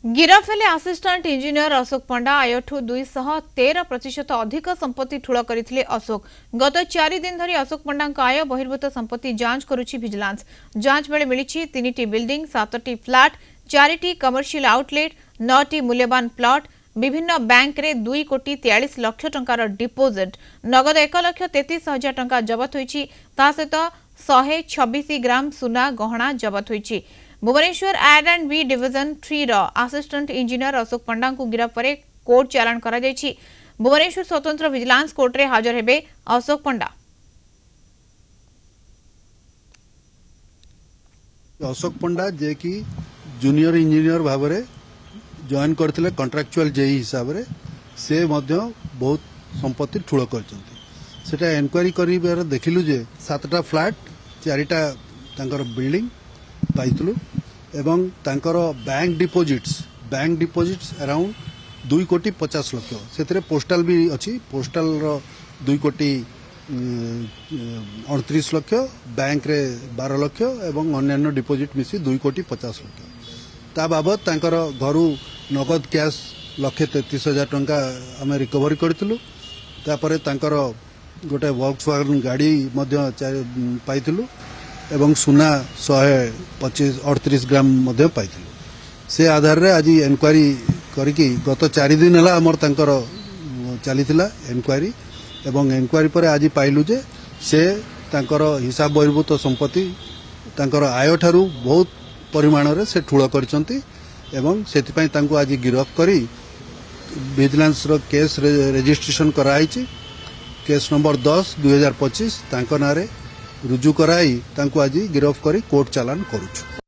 गिरफ हेले assistant engineer Ashok पंडा आयठू 213% अधिक संपत्ति ठूल करथिले अशोक। गत 4 दिन धरी अशोक पंडा आय बहिर्भूत संपत्ति जांच करुछि विजिलेंस। जांच बेले मिलिछि 3टी बिल्डिंग, 7टी फ्लैट, 4टी कमर्शियल आउटलेट, 9टी मूल्यवान प्लॉट, विभिन्न बैंक रे 2 कोटी 43 लाख टंकार डिपोजिट, नगद 1,33,000 टंका जबत होईछि। ता सहित 126 ग्राम सुना गहना जबत होईछि। भुवनेश्वर R&B डिविजन 3 रो असिस्टेंट इंजीनियर अशोक पंडा को गिरफ पर कोर्ट चालान करा जायछि। भुवनेश्वर स्वतंत्र विजिलेंस कोर्ट रे हाजर हेबे अशोक पंडा। अशोक पंडा जे कि जूनियर इंजीनियर भाव में जॉइन करथिले कॉन्ट्रैक्चुअल जेई हिसाब रे से मध्य बहुत संपत्ति ठूल करचंती। सेटा एनक्वायरी करिबार देखिलु जे 7टा फ्लैट, 4टा तांकर बिल्डिंग पाइतलु एवं तांकर बैंक डिपोजिट्स अराउंड 2 कोटी 50 लाख। सेतरे पोस्टल भी अछि, पोस्टल रो 2 कोटी 38 लाख, बैंक रे 12 लाख एवं अन्य डिपोजिट मिसी 2 कोटी 50 लाख। ता बाबत तांकर घरु नगद कैश 1,33,000 टंका आम रिकवरी करथिलु। तापरे तांकर गोटे वॉक्सवैगन गाड़ी मध्य पाइथिलु एवं सुना 138 ग्राम मध्य पाइथिलु। से आधार रे आज एनक्वायरी करिकि गत 4 दिन हला हमर तांकर चलीथिला एनक्वायरी एवं एनक्वायरी पर आज पाइलु जे से तांकर हिसाब बहिर्भूत संपत्ति तांकर आय ठारू बहुत परिमाण रे से ठूल करचंती एवं सेति तांको आज गिरफ करी विजिलेंस रो केस रजिस्ट्रेशन कराइछि। केस नंबर 10/2025 तांको नारे रुजु कराई तांको आज गिरफ करी कोर्ट चालान करूछु।